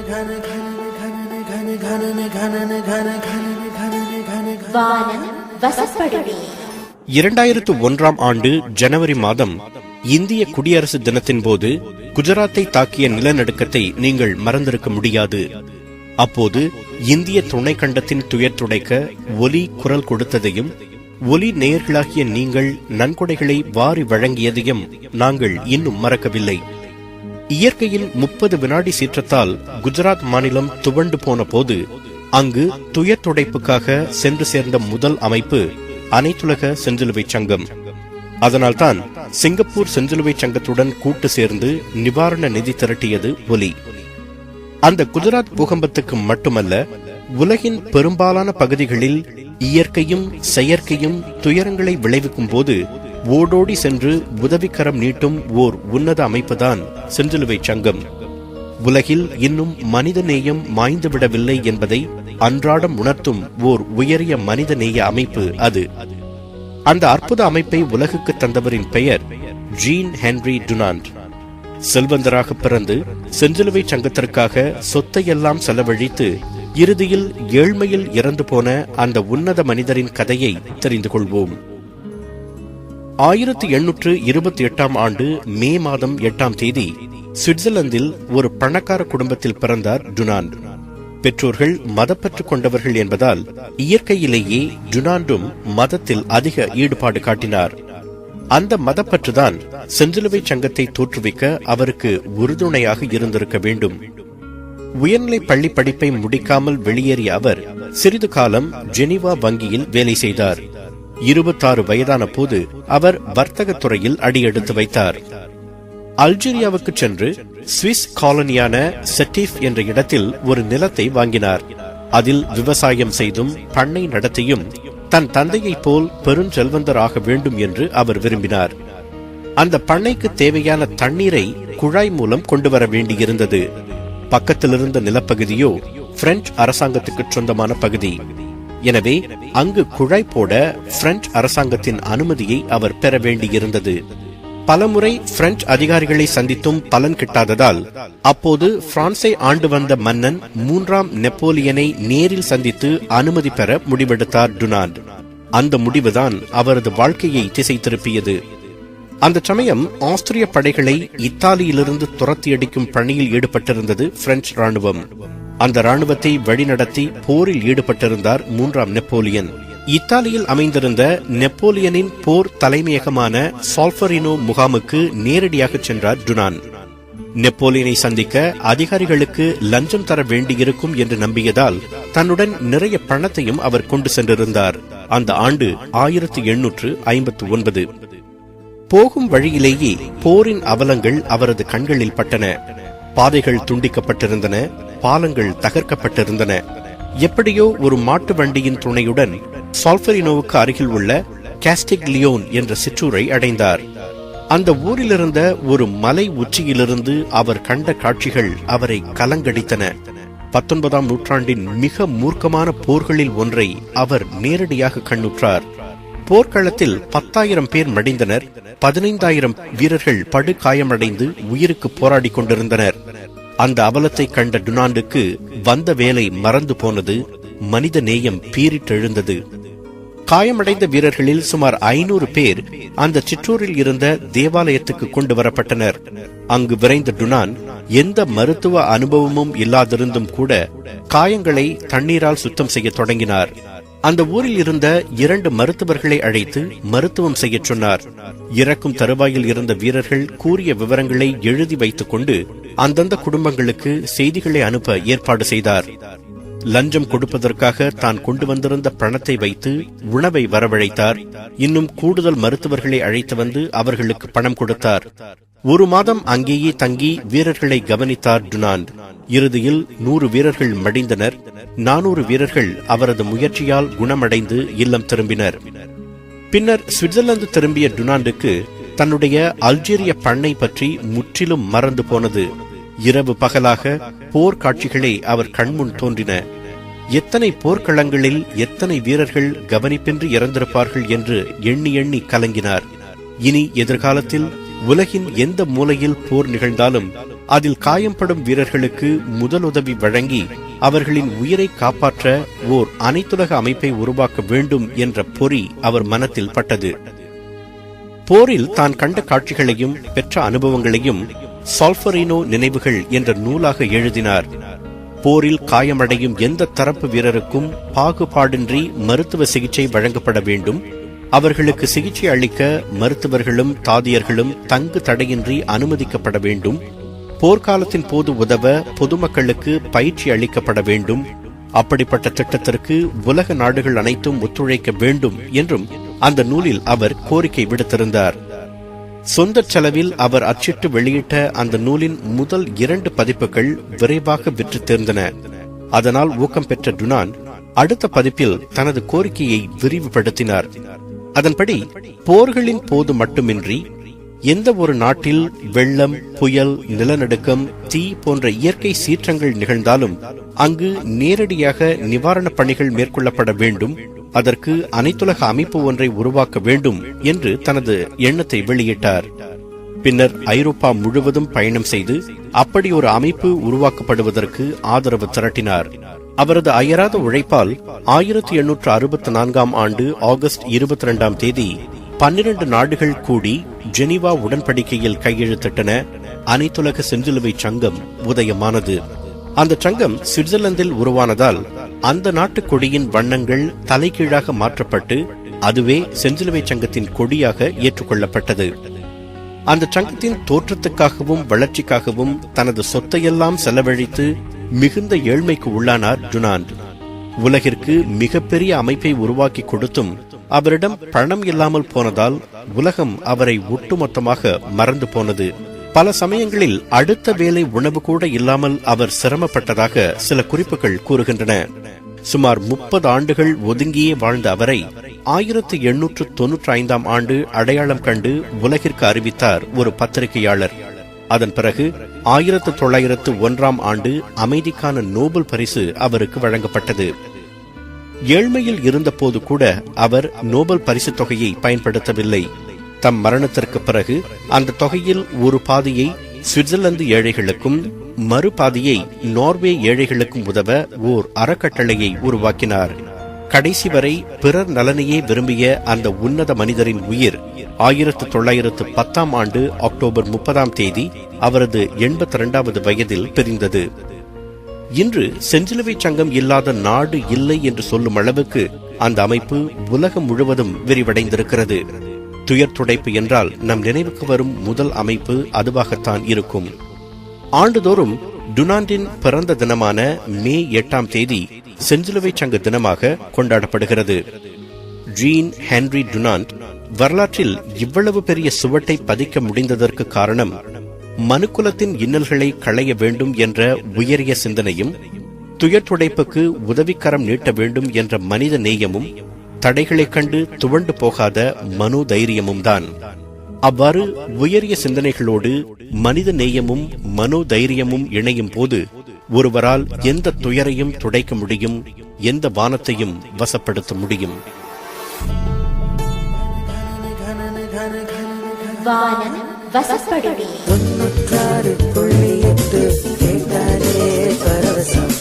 2001 ஜனவரி மாதம் இந்திய குடியரசு தினத்தின் போது குஜராத்தை தாக்கிய நிலநடுக்கத்தை நீங்கள் மறந்திருக்க முடியாது. அப்போது இந்திய துணை கண்டத்தின் துயர் துடைக்க ஒலி குரல் கொடுத்ததையும் ஒலி நேயர்களாகிய நீங்கள் நன்கொடைகளை வாரி வழங்கியதையும் நாங்கள் இன்னும் மறக்கவில்லை. இயற்கையின் 30 வினாடி சீற்றத்தால் குஜராத் மாநிலம் துவண்டு போன போது அங்கு துயர் துடைப்புக்காக சென்று சேர்ந்த முதல் அமைப்பு அனைத்துலக செஞ்சிலுவை சங்கம். அதனால்தான் சிங்கப்பூர் செஞ்சிலுவை சங்கத்துடன் கூட்டு சேர்ந்து நிவாரண நிதி திரட்டியது ஒலி. அந்த குஜராத் பூகம்பத்துக்கு மட்டுமல்ல, உலகின் பெரும்பாலான பகுதிகளில் இயற்கையும் செயற்கையும் துயரங்களை விளைவிக்கும் போது ஓடோடி சென்று உதவிக்கரம் நீட்டும் ஓர் உன்னத அமைப்புதான் செஞ்சிலுவை சங்கம். உலகில் இன்னும் மனித நேயம் மாய்ந்துவிடவில்லை என்பதை அன்றாடம் உணர்த்தும் ஓர் உயரிய மனித நேய அமைப்பு அது. அந்த அற்புத அமைப்பை உலகுக்கு தந்தவரின் பெயர் ஜீன் ஹென்றி டுனாண்ட். செல்வந்தராக பிறந்து செஞ்சிலுவை சங்கத்திற்காக சொத்தையெல்லாம் செலவழித்து இறுதியில் ஏழ்மையில் இறந்து போன அந்த உன்னத மனிதரின் கதையை தெரிந்து கொள்வோம். 1828 மே மாதம் 8 சுவிட்சர்லாந்தில் ஒரு பணக்கார குடும்பத்தில் பிறந்தார் டுனாண்ட். பெற்றோர்கள் மதப்பற்று கொண்டவர்கள் என்பதால் இயற்கையிலேயே டுனாண்டும் மதத்தில் அதிக ஈடுபாடு காட்டினார். அந்த மதப்பற்றுதான் செஞ்சிலுவை சங்கத்தை தோற்றுவிக்க அவருக்கு உறுதுணையாக இருந்திருக்க வேண்டும். உயர்நிலை பள்ளி படிப்பை முடிக்காமல் வெளியேறிய அவர் சிறிது காலம் ஜெனீவா வங்கியில் வேலை செய்தார். 26 வயதான போது அவர் வர்த்தக துறையில் அடியெடுத்து வைத்தார். அல்ஜீரியாவுக்கு சென்று சுவிஸ் காலனியான செட்டிஃப் என்ற இடத்தில் ஒரு நிலத்தை வாங்கினார். அதில் விவசாயம் செய்தும் பண்ணை நடத்தியும் தன் தந்தையைப் போல் பெருஞ்செல்வந்தராக வேண்டும் என்று அவர் விரும்பினார். அந்த பண்ணைக்கு தேவையான தண்ணீரை குழாய் மூலம் கொண்டு வர வேண்டியிருந்தது. பக்கத்திலிருந்த நிலப்பகுதியோ பிரெஞ்சு அரசாங்கத்துக்கு சொந்தமான பகுதி. எனவே அங்கு குழாய் போட பிரெஞ்சு அரசாங்கத்தின் அனுமதியை அவர் பெற வேண்டியிருந்தது. பலமுறை பிரெஞ்சு அதிகாரிகளை சந்தித்தும் பலன் கிட்டாததால் அப்போது பிரான்சை ஆண்டு வந்த மன்னன் 3ஆம் நெப்போலியனை நேரில் சந்தித்து அனுமதி பெற முடிவெடுத்தார் டுனாண்ட். அந்த முடிவுதான் அவரது வாழ்க்கையை திசை திருப்பியது. அந்த சமயம் ஆஸ்திரிய படைகளை இத்தாலியிலிருந்து துரத்தியடிக்கும் பணியில் ஈடுபட்டிருந்தது பிரெஞ்சு ராணுவம். அந்த ராணுவத்தை வழிநடத்தி போரில் ஈடுபட்டிருந்தார் 3ஆம் நெப்போலியன். இத்தாலியில் அமைந்திருந்த நெப்போலியனின் போர் தலைமையகமான சால்ஃபரினோ முகாமுக்கு நேரடியாக சென்றார் டுனாண்ட். நெப்போலியனை சந்திக்க அதிகாரிகளுக்கு லஞ்சம் தர வேண்டியிருக்கும் என்று நம்பியதால் தன்னுடன் நிறைய பணத்தையும் அவர் கொண்டு சென்றிருந்தார். அந்த ஆண்டு 1859. போகும் வழியிலேயே போரின் அவலங்கள் அவரது கண்களில் பட்டன. பாதைகள் துண்டிக்கப்பட்டிருந்தன, பாலங்கள் தகர்க்கப்பட்டிருந்தன. எப்படியோ ஒரு மாட்டு வண்டியின் துணையுடன் சால்ஃபரினோவுக்கு அருகில் உள்ள காஸ்டிக்லியோன் என்ற சிற்றூரை அடைந்தார். அந்த ஊரிலிருந்த ஒரு மலை உச்சியிலிருந்து அவர் கண்ட காட்சிகள் அவரை கலங்கடித்தன. 19ஆம் நூற்றாண்டின் மிக மூர்க்கமான போர்களில் ஒன்றை அவர் நேரடியாக கண்ணுற்றார். போர்க்களத்தில் 10,000 பேர் மடிந்தனர். 15,000 வீரர்கள் படுகாயமடைந்து உயிருக்கு போராடி கொண்டிருந்தனர். அந்த அவலத்தை கண்ட டுனாண்டுக்கு வந்த வேலை மறந்து போனது. மனித நேயம் பீரிட்டெழுந்தது. காயமடைந்த வீரர்களில் சுமார் 500 பேர் அந்த சிற்றூரில் இருந்த தேவாலயத்துக்கு கொண்டு வரப்பட்டனர். அங்கு விரைந்த டுனாண்ட் எந்த மருத்துவ அனுபவமும் இல்லாதிருந்தும் கூட காயங்களை தண்ணீரால் சுத்தம் செய்ய தொடங்கினார். அந்த ஊரில் இருந்த 2 மருத்துவர்களை அழைத்து மருத்துவம் செய்ய சொன்னார். இறக்கும் தருவாயில் இருந்த வீரர்கள் கூறிய விவரங்களை எழுதி வைத்துக் கொண்டு அந்தந்த குடும்பங்களுக்கு செய்திகளை அனுப்ப ஏற்பாடு செய்தார். லஞ்சம் கொடுப்பதற்காக தான் கொண்டு வந்திருந்த பணத்தை வைத்து உணவை வரவழைத்தார். இன்னும் கூடுதல் மருத்துவர்களை அழைத்து வந்து அவர்களுக்கு பணம் கொடுத்தார். 1 மாதம் அங்கேயே தங்கி வீரர்களை கவனித்தார் டுனாண்ட். இறுதியில் 100 வீரர்கள் மடிந்தனர். 400 வீரர்கள் அவரது முயற்சியால் குணமடைந்து இல்லம் திரும்பினர். பின்னர் சுவிட்சர்லாந்து திரும்பிய டுனாண்டுக்கு தன்னுடைய அல்ஜீரிய பண்ணை பற்றி முற்றிலும் மறந்து போனது. இரவு பகலாக போர் காட்சிகளே அவர் கண்முன் தோன்றின. எத்தனை போர்க்களங்களில் எத்தனை வீரர்கள் கவனிப்பின்றி இறந்திருப்பார்கள் என்று எண்ணி எண்ணி கலங்கினார். இனி எதிர்காலத்தில் உலகின் எந்த மூலையில் போர் நிகழ்ந்தாலும் அதில் காயம்படும் வீரர்களுக்கு முதலுதவி வழங்கி அவர்களின் உயிரை காப்பாற்ற ஓர் அனைத்துலக அமைப்பை உருவாக்க வேண்டும் என்ற பொறி அவர் மனத்தில் பட்டது. போரில் தான் கண்ட காட்சிகளையும் பெற்ற அனுபவங்களையும் சால்ஃபரினோ நினைவுகள் என்ற நூலாக எழுதினார். போரில் காயமடையும் எந்த தரப்பு வீரருக்கும் பாகுபாடின்றி மருத்துவ சிகிச்சை வழங்கப்பட வேண்டும். அவர்களுக்கு சிகிச்சை அளிக்க மருத்துவர்களும் தாதியர்களும் தங்கு தடையின்றி அனுமதிக்கப்பட வேண்டும். போர்க்காலத்தின் போது உதவ பொதுமக்களுக்கு பயிற்சி அளிக்கப்பட வேண்டும். அப்படிப்பட்ட திட்டத்திற்கு உலக நாடுகள் அனைத்தும் ஒத்துழைக்க வேண்டும் என்றும் அந்த நூலில் அவர் கோரிக்கை விடுத்திருந்தார். சொந்த செலவில் அவர் அச்சிட்டு வெளியிட்ட அந்த நூலின் முதல் 2 பதிப்புகள் விரைவாக விற்று தேர்ந்தன. அதனால் ஊக்கம் பெற்ற டுனாண்ட் அடுத்த பதிப்பில் தனது கோரிக்கையை விரிவுபடுத்தினார். அதன்படி போர்களின் போது மட்டுமின்றி எந்த ஒரு நாட்டில் வெள்ளம், புயல், நிலநடுக்கம், தீ போன்ற இயற்கை சீற்றங்கள் நிகழ்ந்தாலும் அங்கு நேரடியாக நிவாரணப் பணிகள் மேற்கொள்ளப்பட வேண்டும். அதற்கு அனைத்துலக அமைப்பு ஒன்றை உருவாக்க வேண்டும் என்று தனது எண்ணத்தை வெளியிட்டார். பின்னர் ஐரோப்பா முழுவதும் பயணம் செய்து அப்படி ஒரு அமைப்பு உருவாக்கப்படுவதற்கு ஆதரவு திரட்டினார். அவரது அயராத உழைப்பால் 1864 ஆண்டு ஆகஸ்ட் 22ஆம் தேதி 12 நாடுகள் கூடி ஜெனீவா உடன்படிக்கையில் கையெழுத்திட்டன. அனைத்துலக செஞ்சிலுவை சங்கம் உதயமானது. அந்த சங்கம் சுவிட்சர்லாந்தில் உருவானதால் அந்த நாட்டு கொடியின் வண்ணங்கள் தலைகீழாக மாற்றப்பட்டு அதுவே செஞ்சிலுவை சங்கத்தின் கொடியாக ஏற்றுக்கொள்ளப்பட்டது. அந்த சங்கத்தின் தோற்றத்துக்காகவும் வளர்ச்சிக்காகவும் தனது சொத்தையெல்லாம் செலவழித்து மிகுந்த ஏழ்மைக்கு உள்ளானார் டுனாண்ட். உலகிற்கு மிகப்பெரிய அமைப்பை உருவாக்கி கொடுத்தும் அவரிடம் பணம் இல்லாமல் போனதால் உலகம் அவரை ஒட்டுமொத்தமாக மறந்து போனது. பல சமயங்களில் அடுத்த வேளை உணவு கூட இல்லாமல் அவர் சிரமப்பட்டதாக சில குறிப்புகள் கூறுகின்றன. சுமார் 30 ஆண்டுகள் ஒதுங்கியே வாழ்ந்த அவரை 1895ஆம் ஆண்டு அடையாளம் கண்டு உலகிற்கு அறிவித்தார் ஒரு பத்திரிகையாளர். அதன் பிறகு 1901ஆம் ஆண்டு அமைதிக்கான நோபல் பரிசு அவருக்கு வழங்கப்பட்டது. ஏழ்மையில் இருந்தபோது கூட அவர் நோபல் பரிசு தொகையை பயன்படுத்தவில்லை. தம் மரணத்திற்கு பிறகு அந்த தொகையில் ஒரு பாதியை சுவிட்சர்லாந்து ஏழைகளுக்கும் மறுபாதியை நார்வே ஏழைகளுக்கும் உதவ ஓர் அறக்கட்டளையை உருவாக்கினார். கடைசி வரை பிறர் நலனையே விரும்பிய அந்த உன்னத மனிதரின் உயிர் 1910ஆம் ஆண்டு அக்டோபர் 30ஆம் தேதி அவரது 82வது வயதில் பிரிந்தது. இன்று செஞ்சிலுவை சங்கம் இல்லாத நாடு இல்லை என்று சொல்லும் அளவுக்கு அந்த அமைப்பு உலகம் முழுவதும் விரிவடைந்திருக்கிறது. துயர் துடைப்பு என்றால் நம் நினைவுக்கு வரும் முதல் அமைப்பு அதுவாகத்தான் இருக்கும். ஆண்டுதோறும் டுனாண்டின் பிறந்த தினமான மே 8ஆம் தேதி செஞ்சிலுவை சங்க தினமாக கொண்டாடப்படுகிறது. ஜீன் ஹென்றி டுனாண்ட் வரலாற்றில் இவ்வளவு பெரிய சுவட்டை பதிக்க முடிந்ததற்கு காரணம் மனுக்குலத்தின் இன்னல்களை களைய வேண்டும் என்ற உயரிய சிந்தனையும், துயர் துடைப்புக்கு உதவிக்கரம் நீட்ட வேண்டும் என்ற மனித நேயமும், தடைகளைக் கண்டு துவண்டு போகாத மனோ தைரியமும் தான். அவ்வாறு உயரிய சிந்தனைகளோடு மனித நேயமும் மனோ தைரியமும் இணையும் போது ஒருவரால் எந்த துயரையும் துடைக்க முடியும், எந்த வானத்தையும் வசப்படுத்த முடியும். வானம் வசப்படுமே. 96.8 கேட்டாலே பரவசம்.